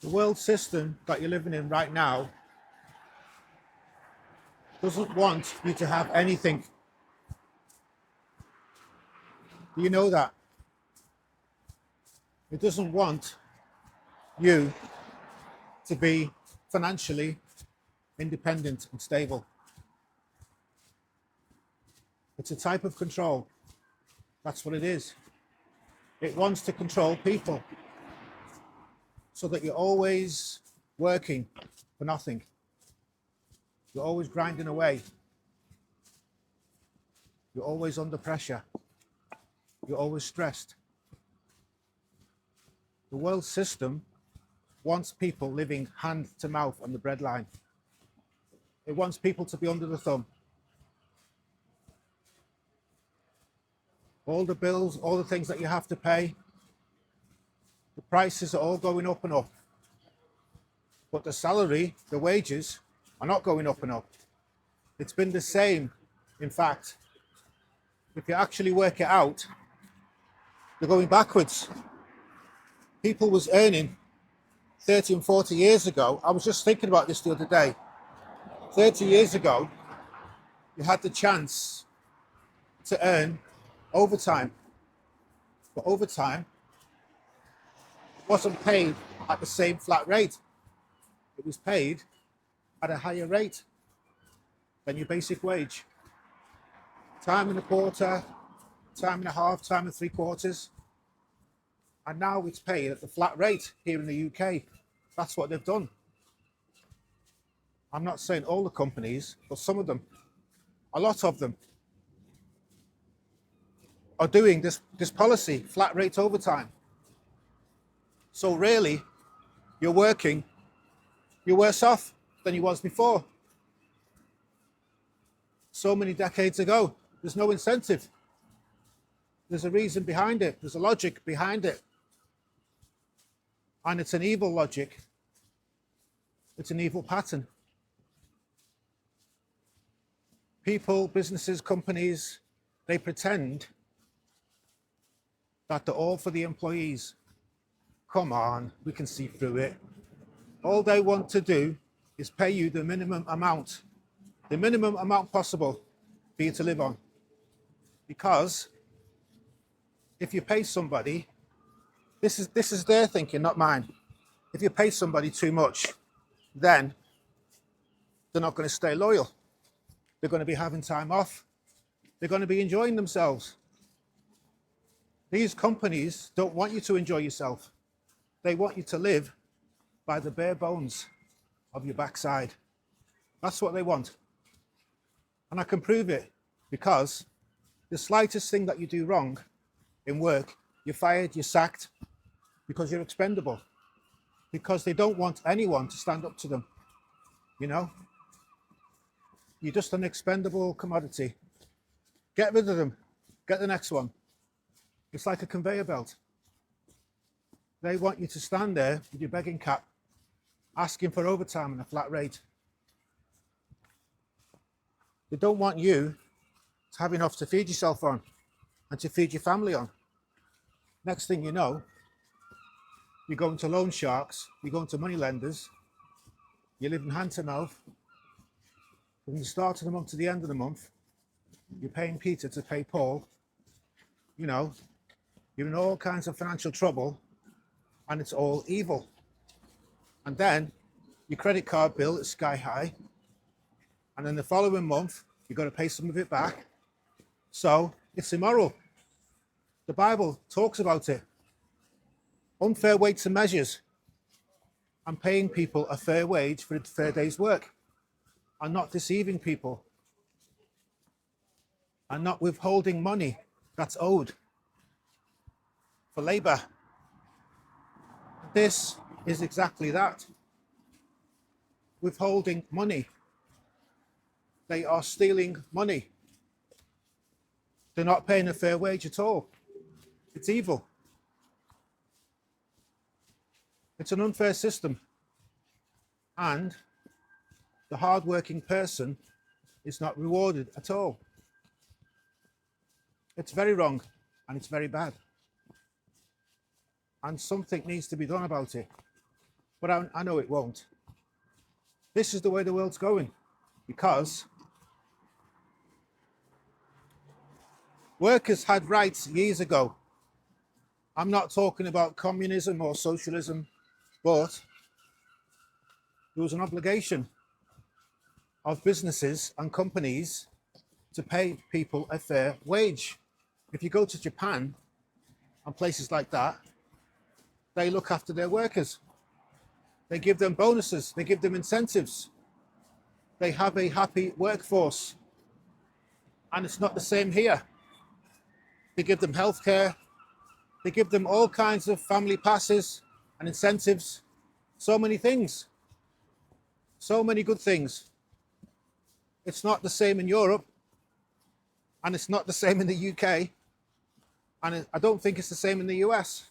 The world system that you're living in right now doesn't want you to have anything. Do you know that? It doesn't want you to be financially independent and stable. It's a type of control. That's what it is. It wants to control people so that you're always working for nothing. You're always grinding away. You're always under pressure. You're always stressed. The world system wants people living hand to mouth on the breadline. It wants people to be under the thumb. All the bills, all the things that you have to pay, the prices are all going up and up. But the salary, the wages, are not going up and up. It's been the same. In fact, if you actually work it out, they're going backwards. People was earning 30 and 40 years ago. I was just thinking about this the other day. 30 years ago, you had the chance to earn overtime. But overtime wasn't paid at the same flat rate. It was paid at a higher rate than your basic wage. Time and a quarter, time and a half, time and three quarters. And now it's paid at the flat rate here in the UK. That's what they've done. I'm not saying all the companies, but some of them, a lot of them, are doing this policy, flat rate overtime. So really, you're worse off than you was before. So many decades ago, there's no incentive. There's a reason behind it. There's a logic behind it. And it's an evil logic. It's an evil pattern. People, businesses, companies, they pretend that they're all for the employees. Come on, we can see through it. All they want to do is pay you the minimum amount possible for you to live on. Because if you pay somebody, this is their thinking, not mine. If you pay somebody too much, then they're not going to stay loyal. They're going to be having time off. They're going to be enjoying themselves. These companies don't want you to enjoy yourself. They want you to live by the bare bones of your backside. That's what they want. And I can prove it because the slightest thing that you do wrong in work, you're fired, you're sacked, because you're expendable. Because they don't want anyone to stand up to them. You know? You're just an expendable commodity. Get rid of them. Get the next one. It's like a conveyor belt. They want you to stand there with your begging cap, asking for overtime and a flat rate. They don't want you to have enough to feed yourself on and to feed your family on. Next thing you know, you're going to loan sharks, you're going to money lenders, you're living hand to mouth. From the start of the month to the end of the month, you're paying Peter to pay Paul. You know, you're in all kinds of financial trouble, and it's all evil. And then your credit card bill is sky high, and then the following month, you've got to pay some of it back. So it's immoral. The Bible talks about it. Unfair weights and measures, and paying people a fair wage for a fair day's work, and not deceiving people, and not withholding money that's owed for labor. This is exactly that. Withholding money. They are stealing money. They're not paying a fair wage at all. It's evil. It's an unfair system. And the hard-working person is not rewarded at all. It's very wrong and it's very bad. And something needs to be done about it. But I know it won't. This is the way the world's going, because workers had rights years ago. I'm not talking about communism or socialism, but there was an obligation of businesses and companies to pay people a fair wage. If you go to Japan and places like that, they look after their workers. They give them bonuses, they give them incentives. They have a happy workforce. And it's not the same here. They give them healthcare, they give them all kinds of family passes and incentives, so many things, so many good things. It's not the same in Europe, and it's not the same in the UK, and I don't think it's the same in the US.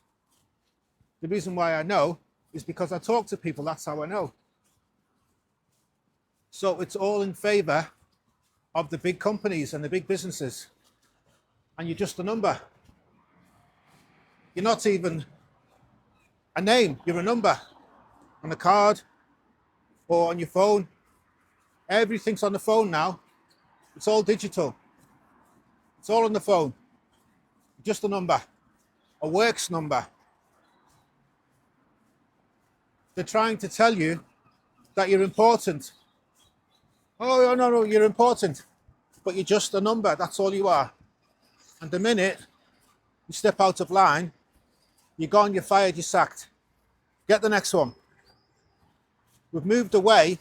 The reason why I know is because I talk to people, that's how I know. So it's all in favor of the big companies and the big businesses, and you're just a number. You're not even a name, you're a number on a card or on your phone. Everything's on the phone now. It's all digital. It's all on the phone. Just a number, a works number. They're trying to tell you that you're important. Oh, no, you're important. But you're just a number, that's all you are. And the minute you step out of line, you're gone, you're fired, you're sacked. Get the next one. We've moved away.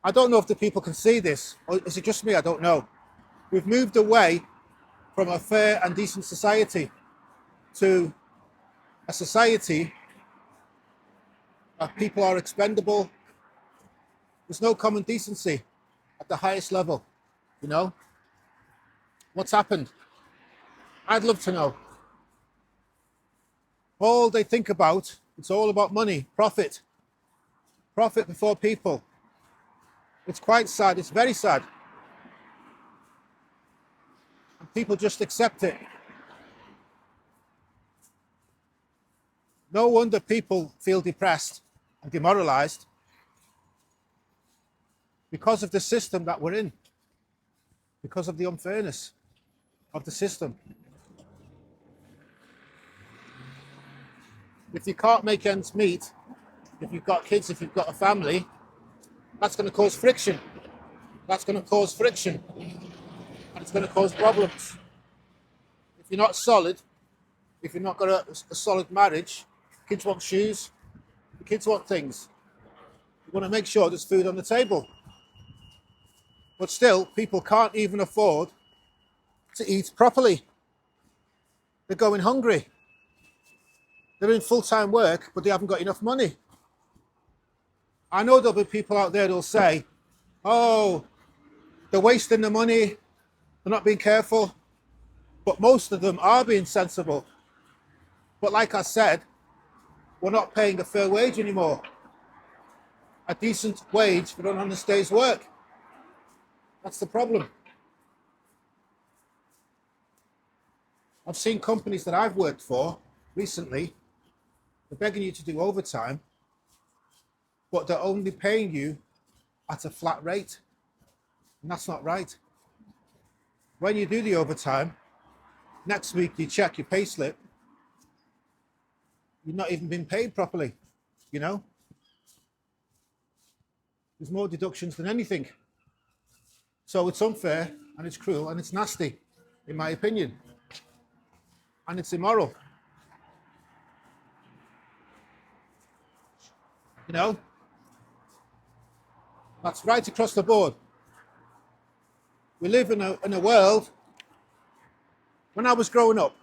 I don't know if the people can see this, or is it just me? I don't know. We've moved away from a fair and decent society to a society that people are expendable. There's no common decency at the highest level, you know? What's happened? I'd love to know. All they think about, it's all about money, profit. Profit before people. It's quite sad, it's very sad. And people just accept it. No wonder people feel depressed and demoralized, because of the system that we're in, because of the unfairness of the system. If you can't make ends meet, if you've got kids, if you've got a family, that's going to cause friction. That's going to cause friction. And it's going to cause problems. If you're not solid, if you're not got a solid marriage, kids want shoes, the kids want things. You want to make sure there's food on the table. But still, people can't even afford to eat properly. They're going hungry. They're in full-time work, but they haven't got enough money. I know there'll be people out there who'll say, oh, they're wasting the money, they're not being careful. But most of them are being sensible. But like I said, we're not paying a fair wage anymore. A decent wage for an honest day's work. That's the problem. I've seen companies that I've worked for recently, they're begging you to do overtime, but they're only paying you at a flat rate. And that's not right. When you do the overtime, next week you check your pay slip, you've not even been paid properly, you know? There's more deductions than anything. So it's unfair and it's cruel and it's nasty, in my opinion. And it's immoral. You know? That's right across the board. We live in a world. When I was growing up,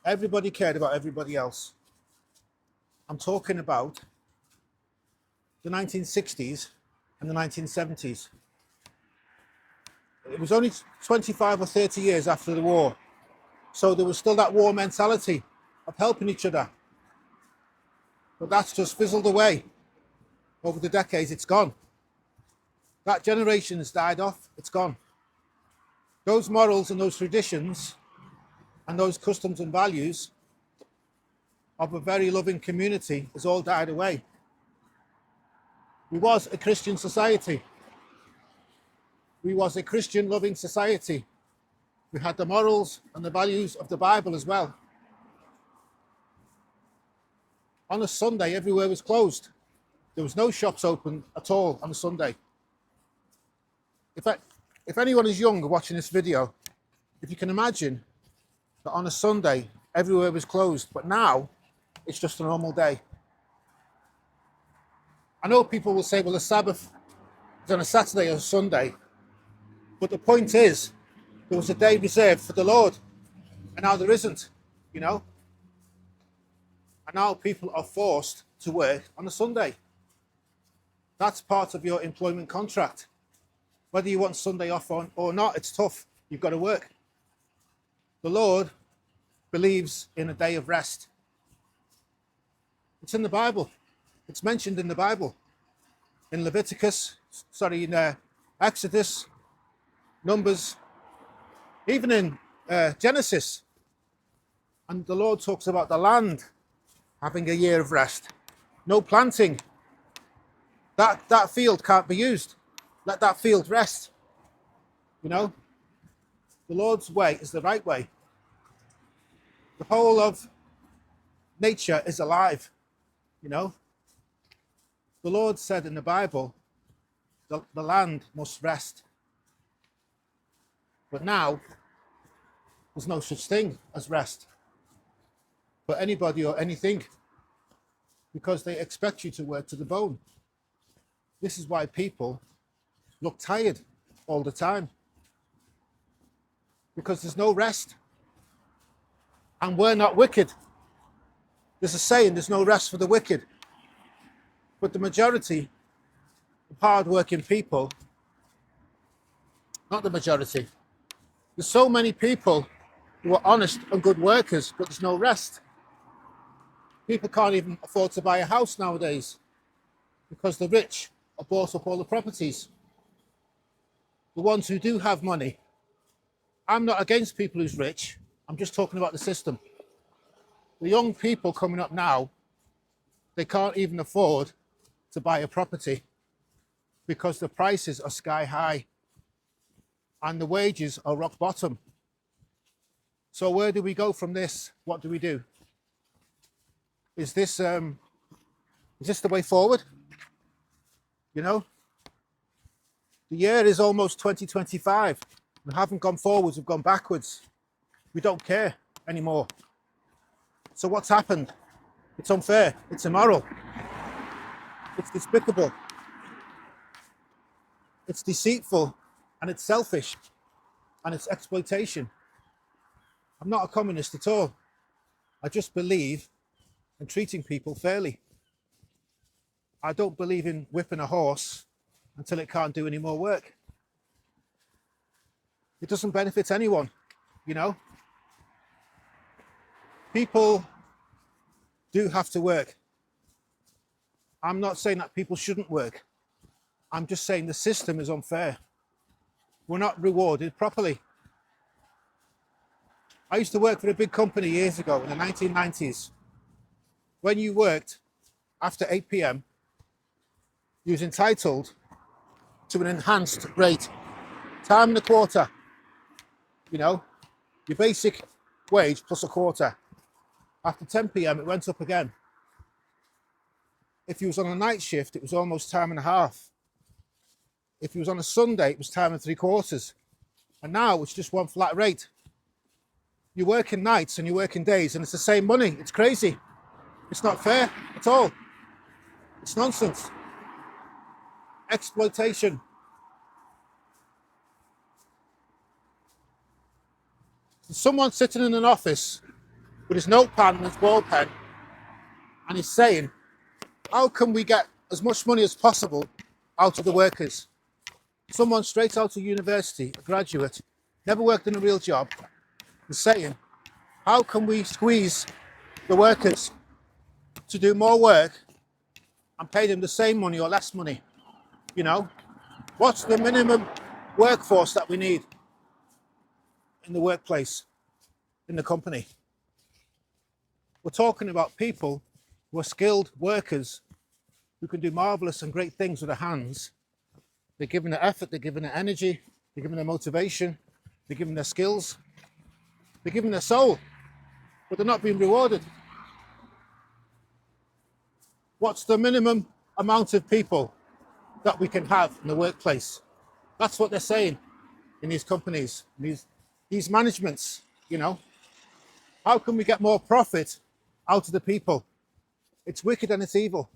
everybody cared about everybody else. I'm talking about the 1960s and the 1970s. It was only 25 or 30 years after the war. So there was still that war mentality of helping each other. But that's just fizzled away. Over the decades, it's gone. That generation has died off, it's gone. Those morals and those traditions and those customs and values of a very loving community has all died away. We was a Christian society. We was a Christian loving society. We had the morals and the values of the Bible as well. On a Sunday, everywhere was closed. There was no shops open at all on a Sunday. If anyone is young watching this video, if you can imagine that on a Sunday, everywhere was closed, but now it's just a normal day. I know people will say, well, the Sabbath is on a Saturday or a Sunday, but the point is, there was a day reserved for the Lord, and now there isn't, you know? And now people are forced to work on a Sunday. That's part of your employment contract. Whether you want Sunday off or not, it's tough. You've got to work. The Lord believes in a day of rest. It's in the Bible. It's mentioned in the Bible. In in Exodus, Numbers, even in Genesis. And the Lord talks about the land having a year of rest. No planting. That field can't be used. Let that field rest. You know? The Lord's way is the right way. The whole of nature is alive. You know? The Lord said in the Bible, the land must rest. But now, there's no such thing as rest for anybody or anything, because they expect you to work to the bone. This is why people look tired all the time, because there's no rest. And we're not wicked. There's a saying, there's no rest for the wicked. But the majority of hard-working people, not the majority, there's so many people who are honest and good workers, but there's no rest. People can't even afford to buy a house nowadays because the rich have bought up all the properties. The ones who do have money, I'm not against people who's rich, I'm just talking about the system. The young people coming up now, they can't even afford to buy a property because the prices are sky high and the wages are rock bottom. So where do we go from this? What do we do? Is this the way forward? You know? The year is almost 2025. We haven't gone forwards, we've gone backwards. We don't care anymore. So what's happened? It's unfair, it's immoral, it's despicable, it's deceitful, and it's selfish, and it's exploitation. I'm not a communist at all. I just believe in treating people fairly. I don't believe in whipping a horse until it can't do any more work. It doesn't benefit anyone, you know? People do have to work. I'm not saying that people shouldn't work. I'm just saying the system is unfair. We're not rewarded properly. I used to work for a big company years ago in the 1990s. When you worked after 8 p.m, you was entitled to an enhanced rate, time and a quarter. You know, your basic wage plus a quarter. After 10 p.m, it went up again. If you was on a night shift, it was almost time and a half. If you was on a Sunday, it was time and 3/4. And now it's just one flat rate. You're working nights and you're working days and it's the same money. It's crazy. It's not fair at all. It's nonsense. Exploitation. Someone sitting in an office with his notepad and his ball pen and he's saying, how can we get as much money as possible out of the workers? Someone straight out of university, a graduate, never worked in a real job, is saying, how can we squeeze the workers to do more work and pay them the same money or less money? You know, what's the minimum workforce that we need in the workplace, in the company? We're talking about people who are skilled workers who can do marvelous and great things with their hands. They're giving their effort, they're giving their energy, they're giving their motivation, they're giving their skills, they're giving their soul, but they're not being rewarded. What's the minimum amount of people that we can have in the workplace? That's what they're saying in these companies, these managements, you know. How can we get more profit out of the people? It's wicked and it's evil.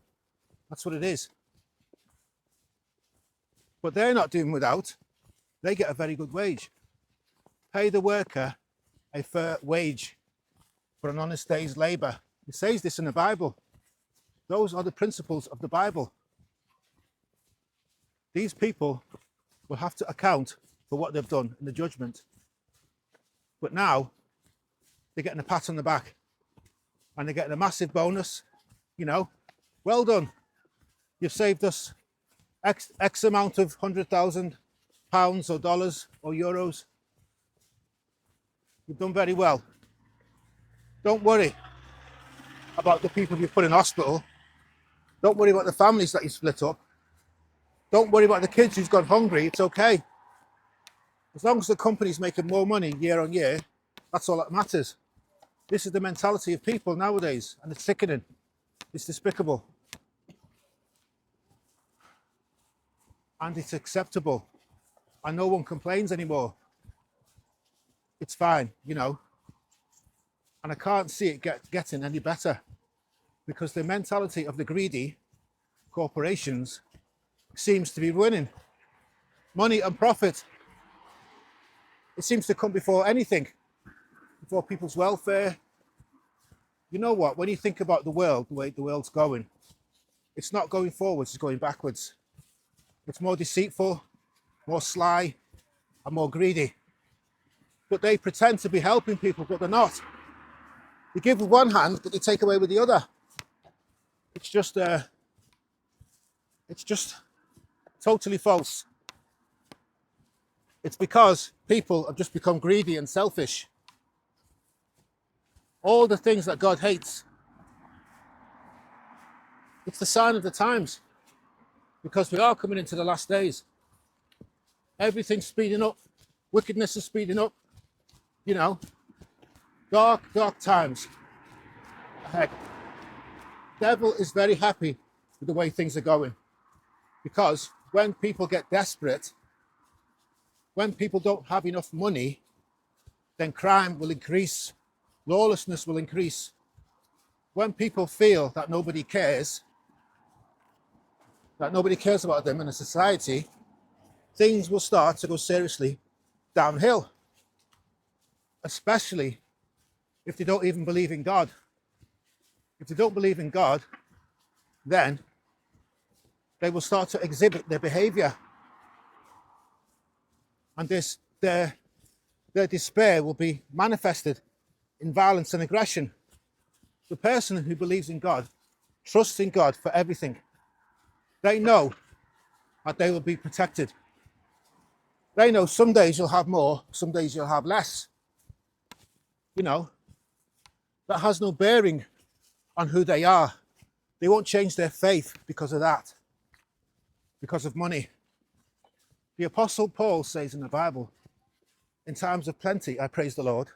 That's what it is. But they're not doing without. They get a very good wage. Pay the worker a fair wage for an honest day's labour. It says this in the Bible. Those are the principles of the Bible. These people will have to account for what they've done in the judgment. But now they're getting a pat on the back and they're getting a massive bonus. You know, well done. You've saved us X amount of £100,000 or dollars or euros. You've done very well. Don't worry about the people you put in hospital. Don't worry about the families that you split up. Don't worry about the kids who's gone hungry. It's okay. As long as the company's making more money year on year, that's all that matters. This is the mentality of people nowadays, and it's sickening. It's despicable. And it's acceptable. And no one complains anymore. It's fine, you know. And I can't see it getting any better, because the mentality of the greedy corporations seems to be winning. Money and profit. It seems to come before anything, before people's welfare. You know what? When you think about the world, the way the world's going, it's not going forwards, it's going backwards. It's more deceitful, more sly, and more greedy. But they pretend to be helping people, but they're not. They give with one hand, but they take away with the other. It's just totally false. It's because people have just become greedy and selfish. All the things that God hates. It's the sign of the times, because we are coming into the last days. Everything's speeding up. Wickedness is speeding up. You know, dark times ahead. The devil is very happy with the way things are going, because when people get desperate, when people don't have enough money, then crime will increase, lawlessness will increase. When people feel that nobody cares about them in a society, things will start to go seriously downhill, especially if they don't even believe in God. If they don't believe in God, then they will start to exhibit their behavior. And their despair will be manifested in violence and aggression. The person who believes in God, trusts in God for everything, they know that they will be protected. They know some days you'll have more, some days you'll have less. You know, that has no bearing on who they are. They won't change their faith because of that, because of money. The Apostle Paul says in the Bible, in times of plenty, I praise the Lord,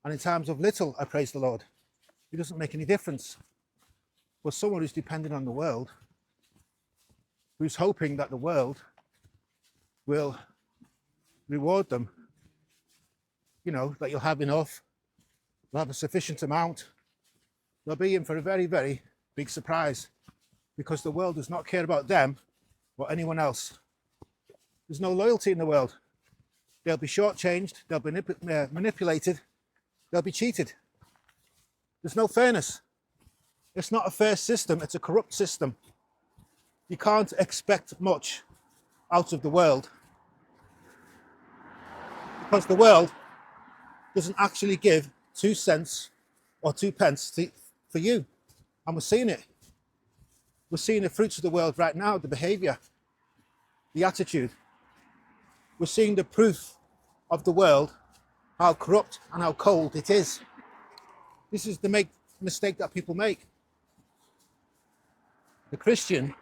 and in times of little, I praise the Lord. It doesn't make any difference. But someone who's depending on the world, who's hoping that the world will reward them, you know, that you'll have enough, you'll have a sufficient amount, they'll be in for a very, very big surprise, because the world does not care about them or anyone else. There's no loyalty in the world. They'll be shortchanged, they'll be manipulated, they'll be cheated. There's no fairness. It's not a fair system, it's a corrupt system. You can't expect much out of the world, because the world doesn't actually give 2 cents or 2 pence for you. And we're seeing it. We're seeing the fruits of the world right now, the behavior, the attitude. We're seeing the proof of the world, how corrupt and how cold it is. This is to make mistake that people make. The Christian,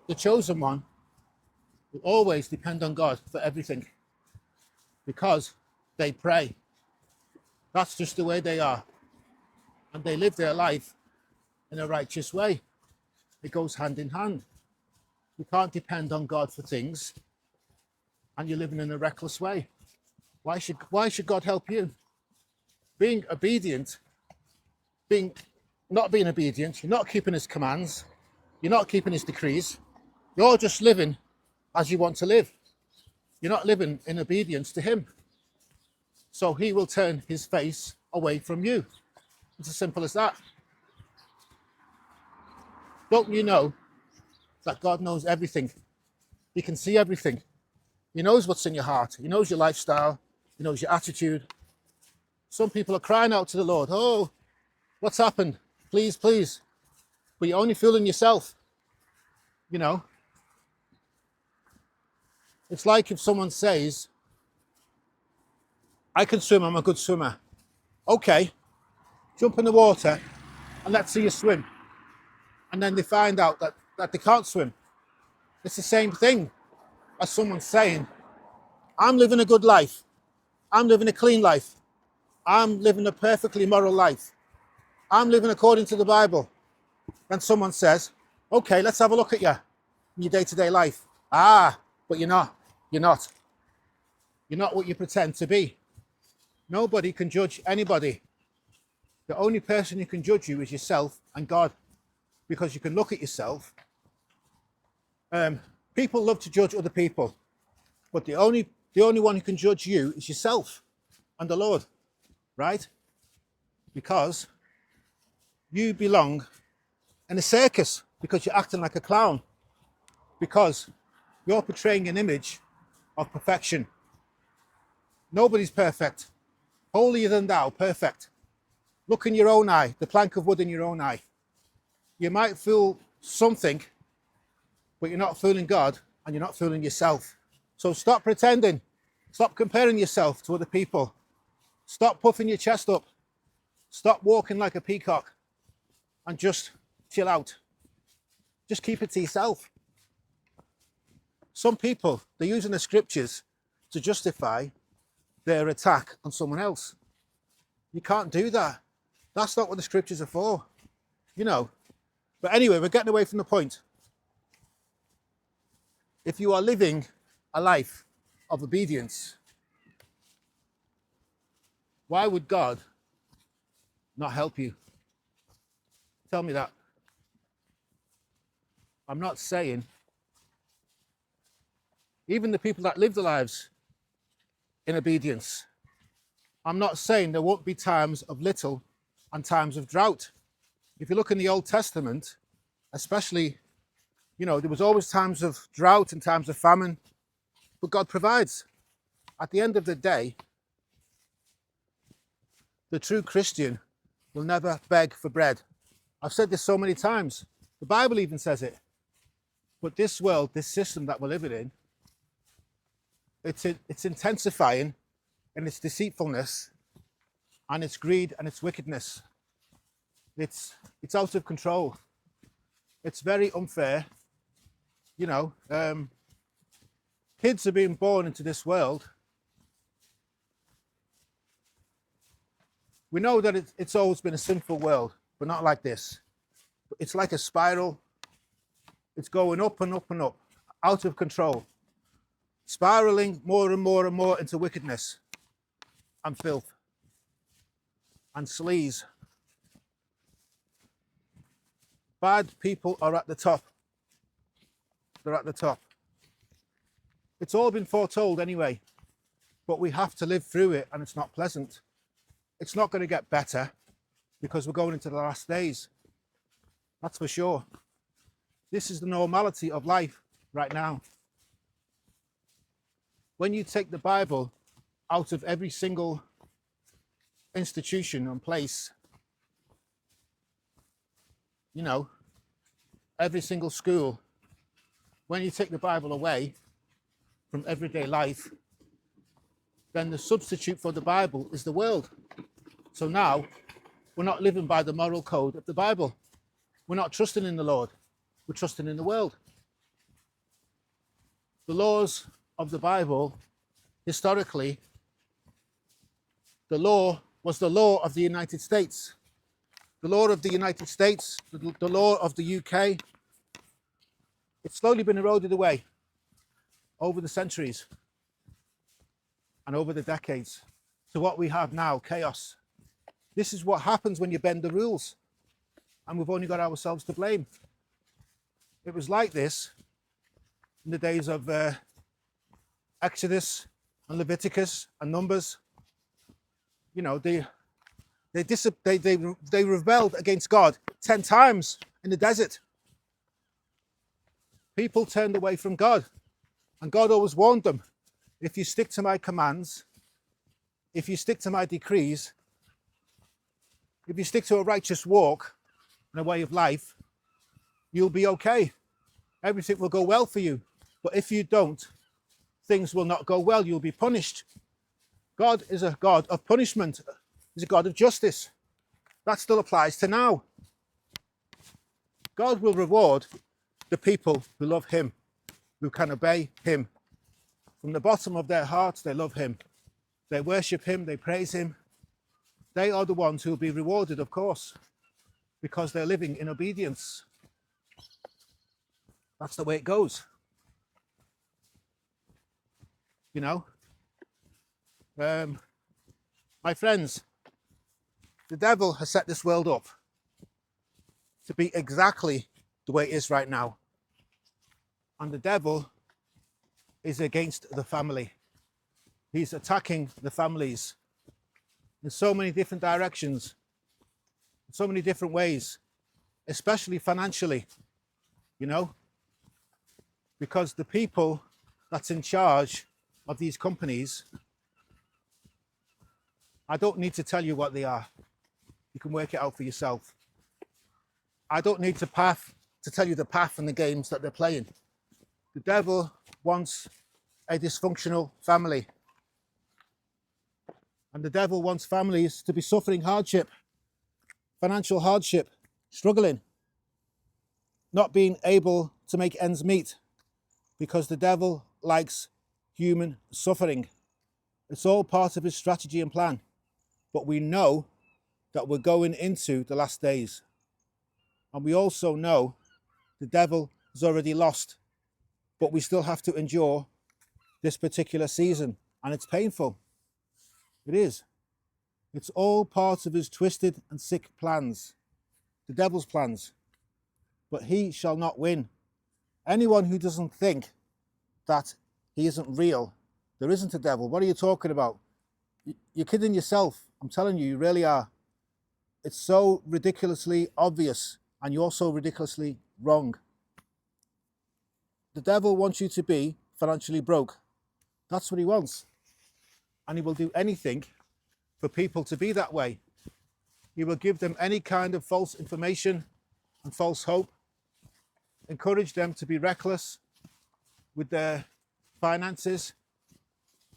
the chosen one, will always depend on God for everything because they pray. That's just the way they are. And they live their life in a righteous way. It goes hand in hand. You can't depend on God for things and you're living in a reckless way. Why should God help you? Being obedient, not being obedient, you're not keeping his commands, you're not keeping his decrees, you're just living as you want to live. You're not living in obedience to him. So he will turn his face away from you. It's as simple as that. Don't you know that God knows everything? He can see everything. He knows what's in your heart. He knows your lifestyle. He knows your attitude. Some people are crying out to the Lord, oh, what's happened? Please, please. But you're only fooling yourself. You know. It's like if someone says, I can swim, I'm a good swimmer. Okay, jump in the water and let's see you swim. And then they find out that they can't swim. It's the same thing as someone saying, I'm living a good life. I'm living a clean life. I'm living a perfectly moral life. I'm living according to the Bible. Then someone says, okay, let's have a look at you in your day-to-day life. But you're not. You're not. You're not what you pretend to be. Nobody can judge anybody. The only person who can judge you is yourself and God, because you can look at yourself. People love to judge other people, but the only one who can judge you is yourself and the Lord, right? Because you belong in a circus, because you're acting like a clown, because you're portraying an image of perfection. Nobody's perfect. Holier than thou, perfect. Look in your own eye, the plank of wood in your own eye. You might fool something, but you're not fooling God and you're not fooling yourself. So stop pretending. Stop comparing yourself to other people. Stop puffing your chest up. Stop walking like a peacock and just chill out. Just keep it to yourself. Some people, they're using the scriptures to justify their attack on someone else. You can't do that. That's not what the scriptures are for, you know. But anyway, we're getting away from the point. If you are living a life of obedience, why would God not help you? Tell me that. I'm not saying, even the people that live their lives in obedience, I'm not saying there won't be times of little and times of drought. If you look in the Old Testament, especially, you know, there was always times of drought and times of famine, but God provides. At the end of the day, the true Christian will never beg for bread. I've said this so many times. The Bible even says it. But this world, this system that we're living in, it's intensifying in its deceitfulness and its greed and its wickedness. It's out of control. It's very unfair. You know, kids are being born into this world. We know that it's always been a sinful world, but not like this. It's like a spiral. It's going up and up and up, out of control, spiraling more and more and more into wickedness and filth and sleaze. Bad people are at the top. They're at the top. It's all been foretold anyway, but we have to live through it, and it's not pleasant. It's not going to get better because we're going into the last days. That's for sure. This is the normality of life right now. When you take the Bible out of every single institution and place, you know, every single school, when you take the Bible away from everyday life, then the substitute for the Bible is the world. So now We're not living by the moral code of the Bible. We're not trusting in the Lord. We're trusting in the world. The laws of the Bible, historically, the law was the law of the United States. The law of the United States, the law of the UK, it's slowly been eroded away over the centuries and over the decades to what we have now, chaos. This is what happens when you bend the rules, and we've only got ourselves to blame. It was like this in the days of Exodus and Leviticus and Numbers. You know, they rebelled against God 10 times in the desert. People turned away from God, and God always warned them, if you stick to my commands, if you stick to my decrees, if you stick to a righteous walk and a way of life, you'll be okay. Everything will go well for you. But if you don't, things will not go well. You'll be punished. God is a God of punishment. He's a God of justice. That still applies to now. God will reward the people who love him, who can obey him. From the bottom of their hearts, they love him. They worship him, they praise him. They are the ones who will be rewarded, of course, because they're living in obedience. That's the way it goes. You know? My friends, the devil has set this world up to be exactly the way it is right now. And the devil is against the family. He's attacking the families in so many different directions, in so many different ways, especially financially, you know, because the people that's in charge of these companies, I don't need to tell you what they are. You can work it out for yourself. I don't need to tell you the path and the games that they're playing. The devil wants a dysfunctional family. And the devil wants families to be suffering hardship, financial hardship, struggling, not being able to make ends meet, because the devil likes human suffering. It's all part of his strategy and plan. But we know that we're going into the last days. And we also know the devil has already lost. But we still have to endure this particular season. And it's painful. It is. It's all part of his twisted and sick plans. The devil's plans. But he shall not win. Anyone who doesn't think that he isn't real, there isn't a devil. What are you talking about? You're kidding yourself. I'm telling you, you really are. It's so ridiculously obvious, and you're so ridiculously wrong. The devil wants you to be financially broke. That's what he wants. And he will do anything for people to be that way. He will give them any kind of false information and false hope, encourage them to be reckless with their finances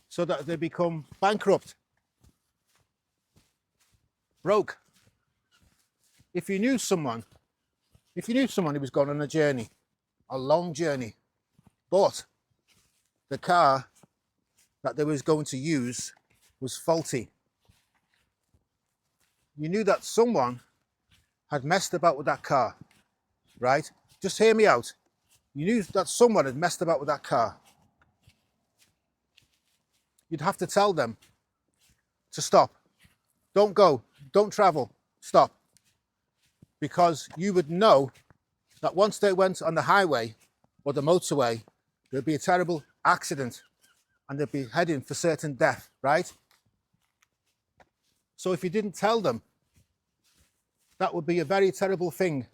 so that they become bankrupt, broke. If you knew someone who was going on a journey, a long journey, but the car that they was going to use was faulty, you knew that someone had messed about with that car, right? Just hear me out. You knew that someone had messed about with that car. You'd have to tell them to stop. Don't go. Don't travel. Stop. Because you would know that once they went on the highway or the motorway, there'd be a terrible accident and they'd be heading for certain death, right? So if you didn't tell them, that would be a very terrible thing,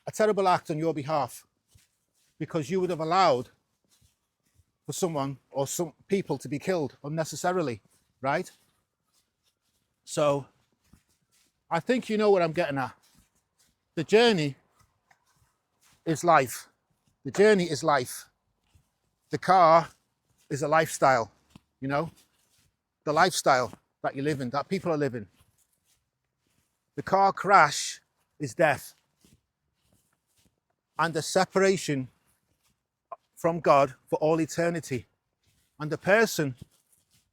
a terrible act on your behalf, because you would have allowed for someone or some people to be killed unnecessarily, right? So I think you know what I'm getting at. The journey is life. The journey is life. The car is a lifestyle, you know? The lifestyle that you live in, that people are living. The car crash is death and a separation from God for all eternity. And the person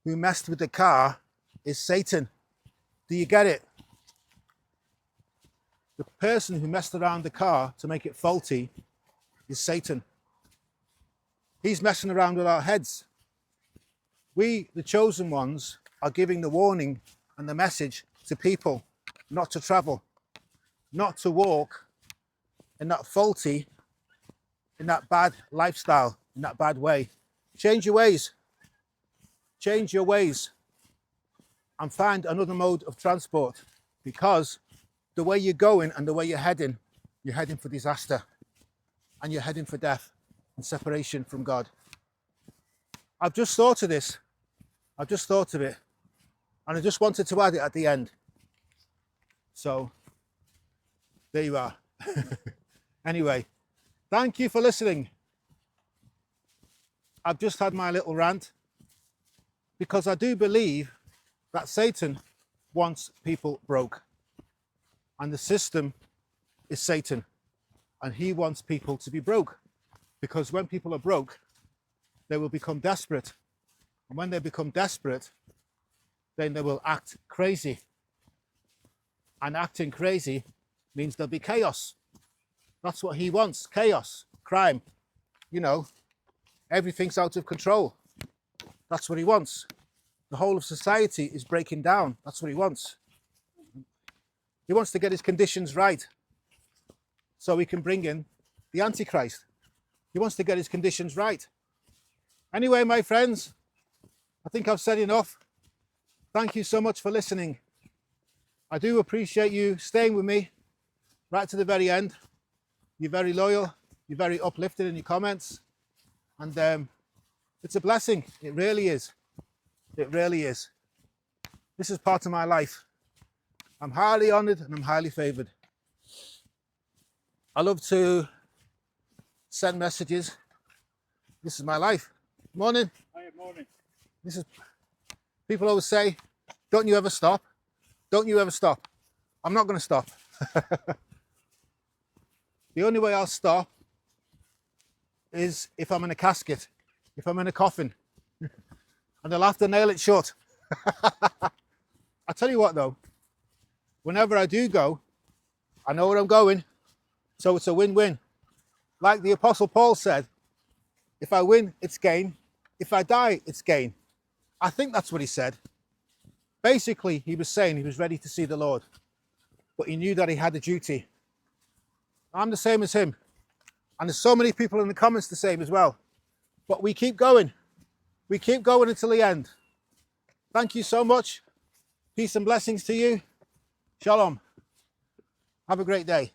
who messed with the car is Satan. Do you get it? The person who messed around the car to make it faulty is Satan. He's messing around with our heads. We, the chosen ones, are giving the warning and the message to people not to travel, not to walk in that faulty, in that bad lifestyle, in that bad way. Change your ways. Change your ways and find another mode of transport, because the way you're going and the way you're heading for disaster and you're heading for death and separation from God. I've just thought of this. I've just thought of it. And I just wanted to add it at the end. So, there you are. Anyway, thank you for listening. I've just had my little rant because I do believe that Satan wants people broke. And the system is Satan. And he wants people to be broke. Because when people are broke, they will become desperate. And when they become desperate, then they will act crazy. And acting crazy means there'll be chaos. That's what he wants. Chaos, crime. You know, everything's out of control. That's what he wants. The whole of society is breaking down. That's what he wants. He wants to get his conditions right so he can bring in the Antichrist. He wants to get his conditions right. Anyway, my friends, I think I've said enough. Thank you so much for listening. I do appreciate you staying with me right to the very end. You're very loyal. You're very uplifted in your comments. And it's a blessing. It really is. It really is. This is part of my life. I'm highly honoured and I'm highly favoured. I love to send messages. This is my life. Morning. Hi, morning. This is. People always say, "Don't you ever stop? Don't you ever stop?" I'm not going to stop. The only way I'll stop is if I'm in a casket, if I'm in a coffin, and they'll have to nail it shut. I tell you what, though. Whenever I do go, I know where I'm going, so it's a win-win. Like the Apostle Paul said, if I win, it's gain. If I die, it's gain. I think that's what he said. Basically, he was saying he was ready to see the Lord, but he knew that he had a duty. I'm the same as him, and there's so many people in the comments the same as well. But we keep going. We keep going until the end. Thank you so much. Peace and blessings to you. Shalom. Have a great day.